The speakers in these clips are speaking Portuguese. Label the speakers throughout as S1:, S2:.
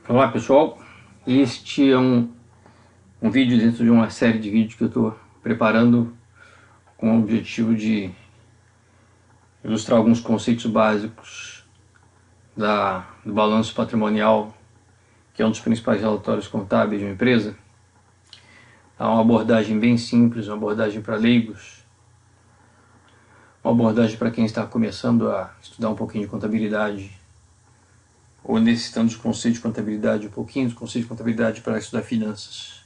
S1: Olá pessoal, este é um vídeo dentro de uma série de vídeos que eu estou preparando com o objetivo de ilustrar alguns conceitos básicos do balanço patrimonial, que é um dos principais relatórios contábeis de uma empresa. Há uma abordagem bem simples, uma abordagem para leigos, uma abordagem para quem está começando a estudar um pouquinho de contabilidade, ou necessitando dos conceitos de contabilidade, um pouquinho dos conceitos de contabilidade para estudar finanças.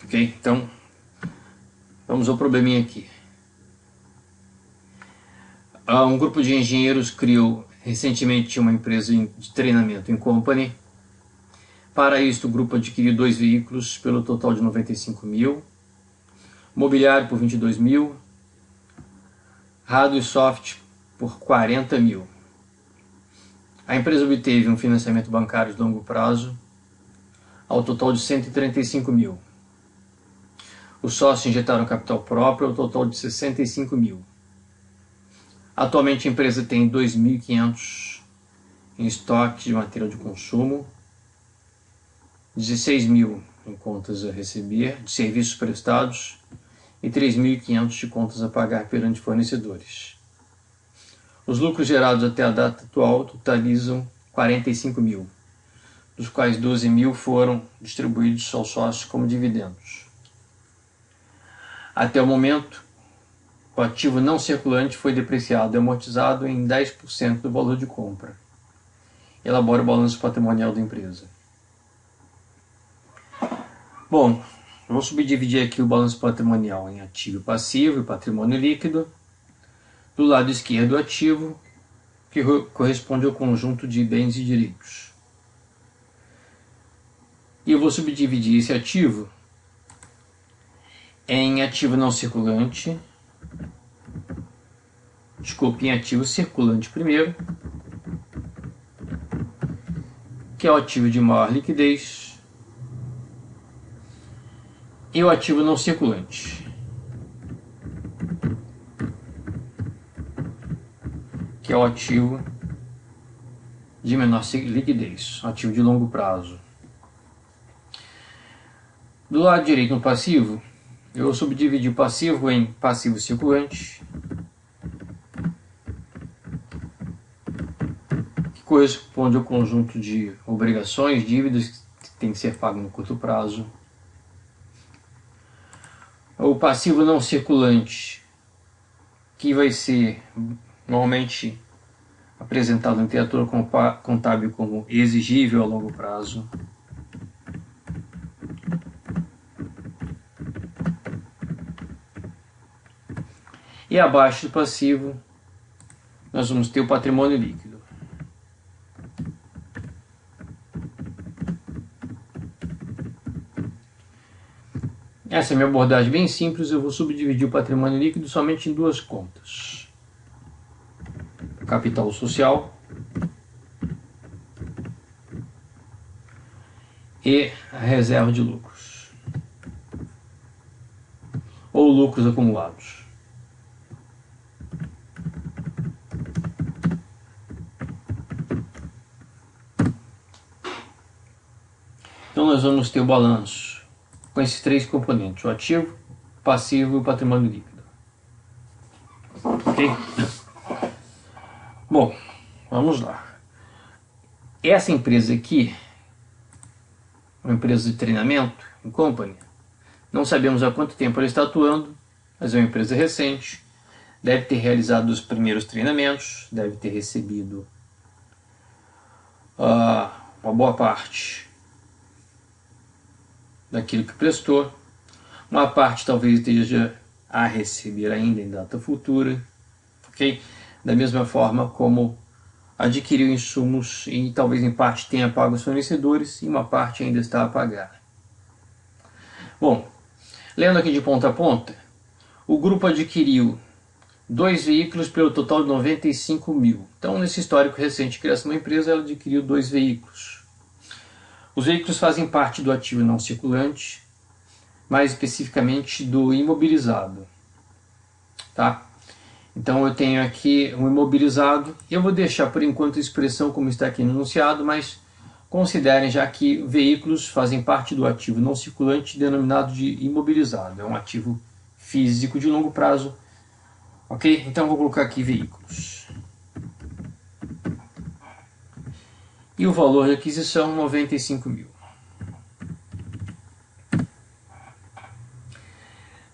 S1: Ok? Então, vamos ao probleminha aqui. Um grupo de engenheiros criou recentemente uma empresa de treinamento em company. Para isso, o grupo adquiriu 2 veículos pelo total de 95 mil, mobiliário por 22 mil, hardware e software por 40 mil. A empresa obteve um financiamento bancário de longo prazo ao total de 135 mil. Os sócios injetaram capital próprio ao total de 65 mil. Atualmente a empresa tem 2.500 em estoque de material de consumo, 16 mil em contas a receber de serviços prestados e 3.500 de contas a pagar perante fornecedores. Os lucros gerados até a data atual totalizam 45 mil, dos quais 12 mil foram distribuídos aos sócios como dividendos. Até o momento, o ativo não circulante foi depreciado e amortizado em 10% do valor de compra. Elabora o balanço patrimonial da empresa. Bom, eu vou subdividir aqui o balanço patrimonial em ativo e passivo e patrimônio líquido. Do lado esquerdo, o ativo, que corresponde ao conjunto de bens e direitos. E eu vou subdividir esse ativo em ativo não circulante, em ativo circulante primeiro, que é o ativo de maior liquidez, e o ativo não circulante, que é o ativo de menor liquidez, ativo de longo prazo. Do lado direito, no passivo, eu vou subdividir o passivo em passivo circulante, que corresponde ao conjunto de obrigações, dívidas que tem que ser pago no curto prazo. O passivo não circulante, que vai ser normalmente apresentado na literatura contábil como exigível a longo prazo. E abaixo do passivo, nós vamos ter o patrimônio líquido. Essa é a minha abordagem bem simples. Eu vou subdividir o patrimônio líquido somente em duas contas: capital social e a reserva de lucros, ou lucros acumulados. Então nós vamos ter o balanço com esses 3 componentes: o ativo, o passivo e o patrimônio líquido. Ok? Bom, vamos lá. Essa empresa aqui, uma empresa de treinamento, em company, não sabemos há quanto tempo ela está atuando, mas é uma empresa recente, deve ter realizado os primeiros treinamentos, deve ter recebido uma boa parte daquilo que prestou, uma parte talvez esteja a receber ainda em data futura, ok? Da mesma forma como adquiriu insumos e talvez em parte tenha pago os fornecedores e uma parte ainda está a pagar. Bom, lendo aqui de ponta a ponta, o grupo adquiriu 2 veículos pelo total de 95 mil. Então, nesse histórico recente de criação da empresa, ela adquiriu 2 veículos. Os veículos fazem parte do ativo não circulante, mais especificamente do imobilizado. Tá? Então eu tenho aqui um imobilizado. Eu vou deixar por enquanto a expressão como está aqui no enunciado, mas considerem já que veículos fazem parte do ativo não circulante denominado de imobilizado. É um ativo físico de longo prazo. Ok? Então eu vou colocar aqui veículos. E o valor de aquisição, 95 mil.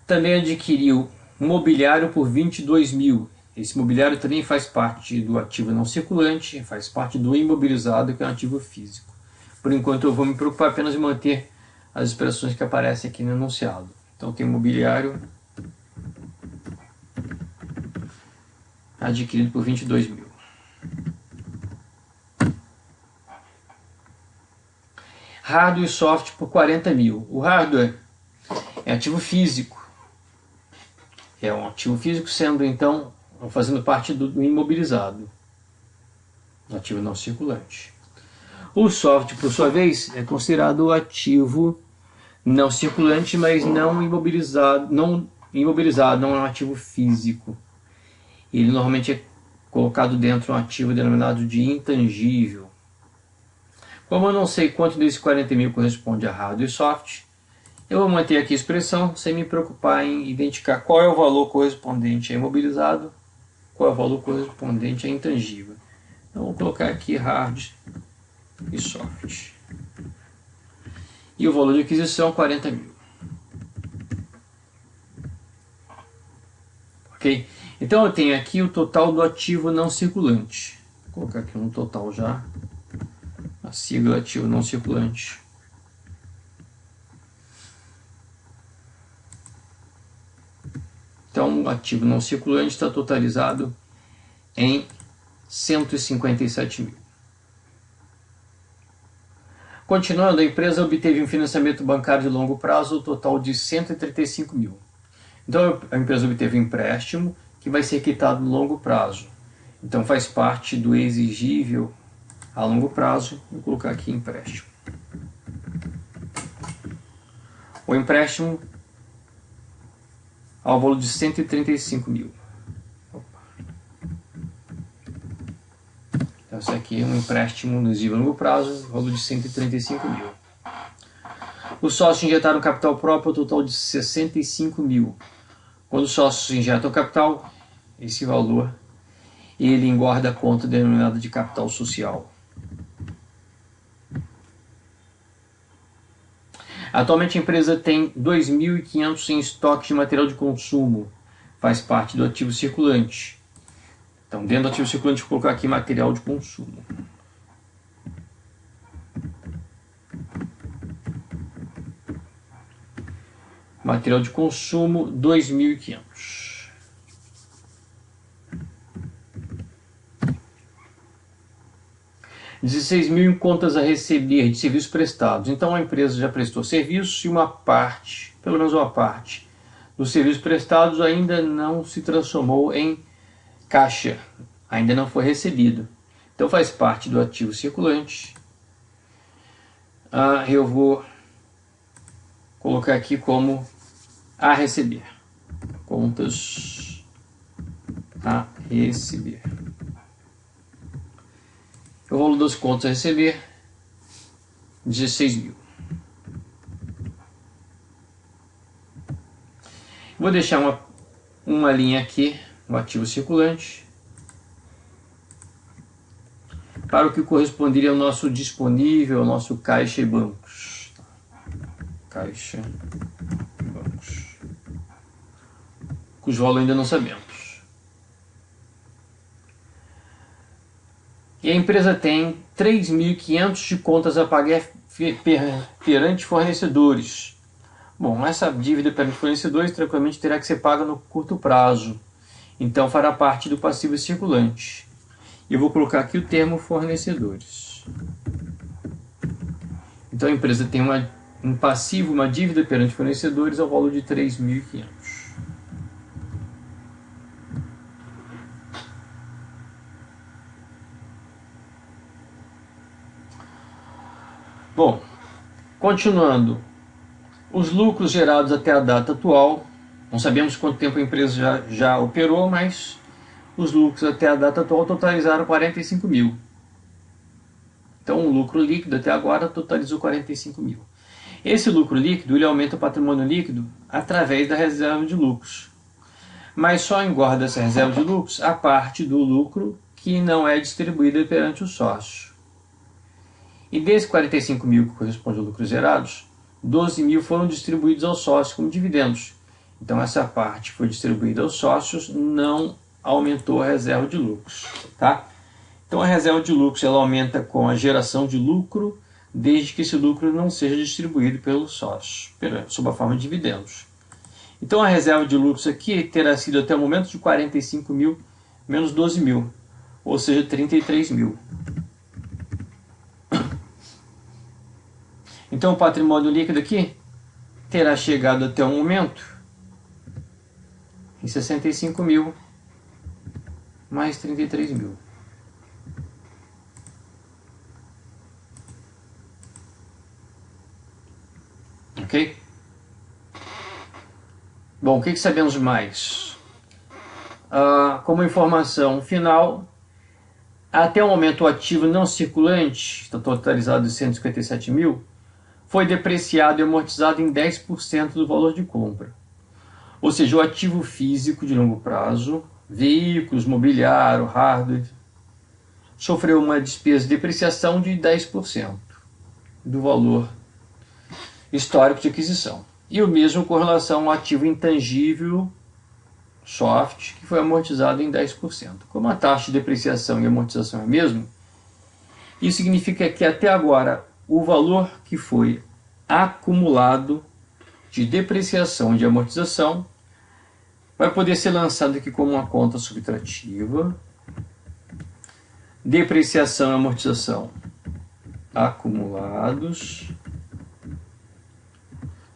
S1: Também adquiriu mobiliário por 22 mil. Esse mobiliário também faz parte do ativo não circulante, faz parte do imobilizado, que é um ativo físico. Por enquanto eu vou me preocupar apenas em manter as expressões que aparecem aqui no enunciado. Então tem mobiliário adquirido por 22 mil. Hardware e software por 40 mil. O hardware é ativo físico. É um ativo físico sendo então fazendo parte do imobilizado, do ativo não circulante. O software, por sua vez, é considerado ativo não circulante, mas não imobilizado, não é um ativo físico. Ele normalmente é colocado dentro de um ativo denominado de intangível. Como eu não sei quanto desses 40 mil corresponde a hardware e software, eu vou manter aqui a expressão sem me preocupar em identificar qual é o valor correspondente a imobilizado, qual é o valor correspondente a intangível. Então vou colocar aqui hardware e software. E o valor de aquisição 40 mil. Ok? Então eu tenho aqui o total do ativo não circulante. Vou colocar aqui um total já. A sigla ativo não circulante. Então o ativo não circulante está totalizado em 157 mil. Continuando, a empresa obteve um financiamento bancário de longo prazo, total de 135 mil. Então a empresa obteve um empréstimo que vai ser quitado no longo prazo. Então faz parte do exigível a longo prazo. Vou colocar aqui empréstimo. O empréstimo ao valor de 135 mil. Então isso aqui é um empréstimo no exigível a longo prazo, valor de 135 mil. Os sócios injetaram capital próprio, total de 65 mil. Quando os sócios injetam capital, esse valor, ele engorda a conta denominada de capital social. Atualmente a empresa tem 2.500 em estoque de material de consumo. Faz parte do ativo circulante. Então dentro do ativo circulante vou colocar aqui material de consumo. Material de consumo 2.500. R$16 mil em contas a receber de serviços prestados. Então a empresa já prestou serviço e uma parte, pelo menos uma parte, dos serviços prestados ainda não se transformou em caixa, ainda não foi recebido. Então faz parte do ativo circulante. Eu vou colocar aqui como a receber. Contas a receber. O valor das contas a receber, 16 mil. Vou deixar uma linha aqui, o ativo circulante, para o que corresponderia ao nosso disponível, ao nosso caixa e bancos. Caixa e bancos. Cujo valor ainda não sabemos. E a empresa tem 3.500 de contas a pagar perante fornecedores. Bom, essa dívida perante fornecedores tranquilamente terá que ser paga no curto prazo. Então fará parte do passivo circulante. E eu vou colocar aqui o termo fornecedores. Então a empresa tem um passivo, uma dívida perante fornecedores ao valor de 3.500. Bom, continuando, os lucros gerados até a data atual, não sabemos quanto tempo a empresa já operou, mas os lucros até a data atual totalizaram 45 mil. Então o lucro líquido até agora totalizou 45 mil. Esse lucro líquido ele aumenta o patrimônio líquido através da reserva de lucros. Mas só engorda essa reserva de lucros a parte do lucro que não é distribuída perante o sócio. E desses 45 mil que corresponde ao lucros zerados, 12 mil foram distribuídos aos sócios como dividendos. Então essa parte que foi distribuída aos sócios não aumentou a reserva de lucros. Tá? Então a reserva de lucros ela aumenta com a geração de lucro, desde que esse lucro não seja distribuído pelos sócios, sob a forma de dividendos. Então a reserva de lucros aqui terá sido até o momento de 45 mil menos 12 mil, ou seja, 33 mil. Então o patrimônio líquido aqui terá chegado até o momento em 65 mil mais 33 mil. Ok? Bom, o que sabemos mais? Como informação final, até o momento o ativo não circulante, está totalizado de 157 mil, foi depreciado e amortizado em 10% do valor de compra. Ou seja, o ativo físico de longo prazo, veículos, mobiliário, hardware, sofreu uma despesa de depreciação de 10% do valor histórico de aquisição. E o mesmo com relação ao ativo intangível, soft, que foi amortizado em 10%. Como a taxa de depreciação e amortização é a mesma, isso significa que até agora o valor que foi acumulado de depreciação e de amortização vai poder ser lançado aqui como uma conta subtrativa. Depreciação e amortização acumulados,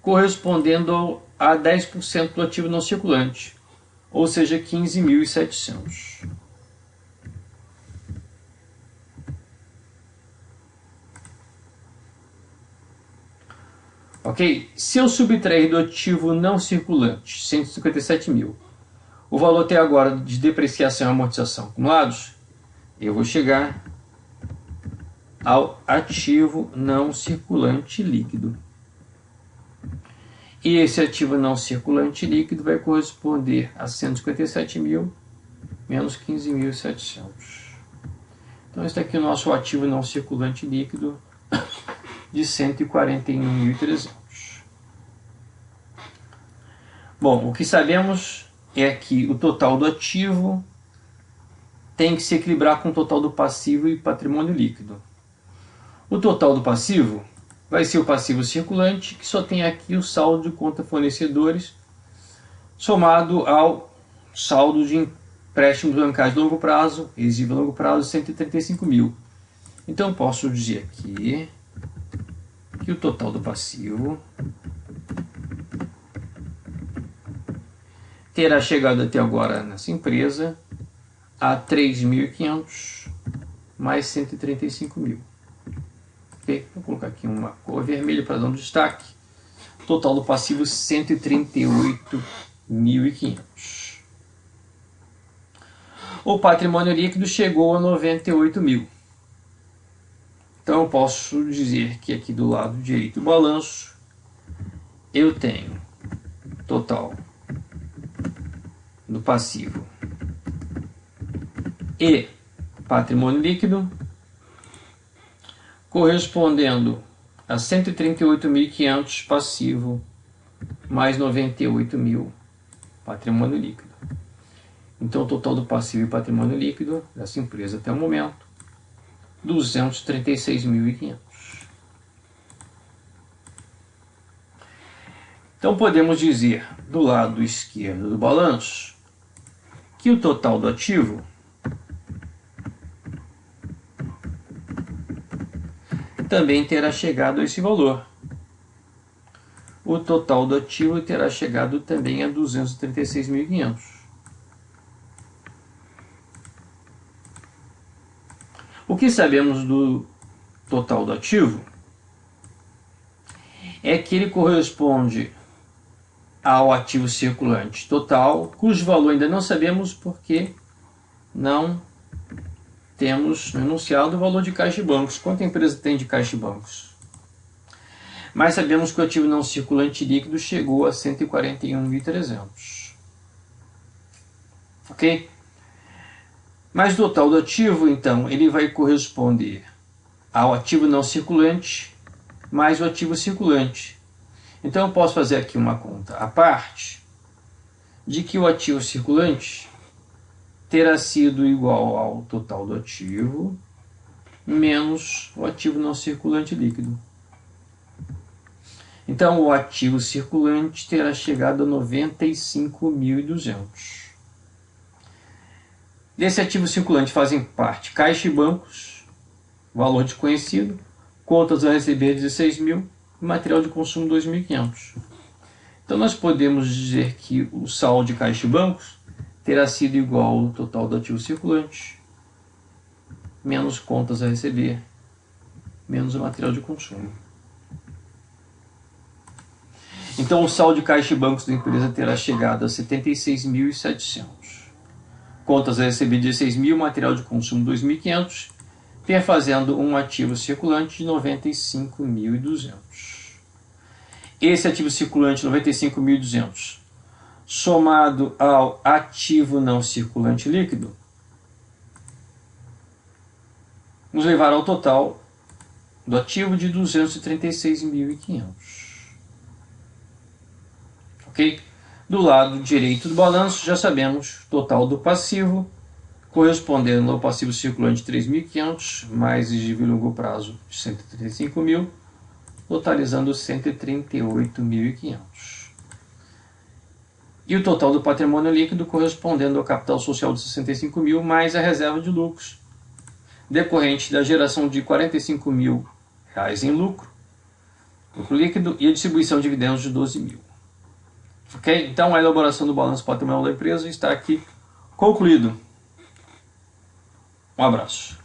S1: correspondendo a 10% do ativo não circulante, ou seja, 15.700. Ok? Se eu subtrair do ativo não circulante 157 mil, o valor até agora de depreciação e amortização acumulados, eu vou chegar ao ativo não circulante líquido. E esse ativo não circulante líquido vai corresponder a 157 mil menos 15.700. Então esse aqui é o nosso ativo não circulante líquido de 141.300. Bom, o que sabemos é que o total do ativo tem que se equilibrar com o total do passivo e patrimônio líquido. O total do passivo vai ser o passivo circulante, que só tem aqui o saldo de conta fornecedores, somado ao saldo de empréstimos bancários de longo prazo, exível a longo prazo, 135 mil. Então posso dizer aqui que o total do passivo terá chegado até agora nessa empresa a 3.500 mais 135 mil. Okay? Vou colocar aqui uma cor vermelha para dar um destaque. Total do passivo 138.500. O patrimônio líquido chegou a 98 mil. Então eu posso dizer que aqui do lado direito do balanço eu tenho total do passivo e patrimônio líquido correspondendo a 138.500 passivo mais 98 mil patrimônio líquido. Então o total do passivo e patrimônio líquido dessa empresa até o momento 236.500. Então podemos dizer do lado esquerdo do balanço que o total do ativo também terá chegado a esse valor. O total do ativo terá chegado também a 236.500. O que sabemos do total do ativo é que ele corresponde ao ativo circulante total, cujo valor ainda não sabemos porque não temos no enunciado o valor de caixa e bancos. Quanto a empresa tem de caixa e bancos? Mas sabemos que o ativo não circulante líquido chegou a 141.300. Ok? Mas o total do ativo, então, ele vai corresponder ao ativo não circulante mais o ativo circulante. Então eu posso fazer aqui uma conta à parte de que o ativo circulante terá sido igual ao total do ativo menos o ativo não circulante líquido. Então o ativo circulante terá chegado a 95.200. Desse ativo circulante fazem parte caixa e bancos, valor desconhecido, contas a receber 16.000, material de consumo 2.500. Então nós podemos dizer que o saldo de caixa e bancos terá sido igual ao total do ativo circulante, menos contas a receber, menos o material de consumo. Então o saldo de caixa e bancos da empresa terá chegado a 76.700. Contas a receber 16.000, material de consumo 2.500, perfazendo um ativo circulante de 95.200. Esse ativo circulante 95.200, somado ao ativo não circulante líquido, nos levará ao total do ativo de 236.500. Ok? Do lado direito do balanço, já sabemos o total do passivo, correspondendo ao passivo circulante de 3.500, mais exigível longo prazo de 135.000, totalizando 138.500. E o total do patrimônio líquido, correspondendo ao capital social de 65.000, mais a reserva de lucros, decorrente da geração de 45.000 reais em lucro líquido, e a distribuição de dividendos de 12.000. Ok? Então a elaboração do balanço patrimonial da empresa está aqui concluído. Um abraço.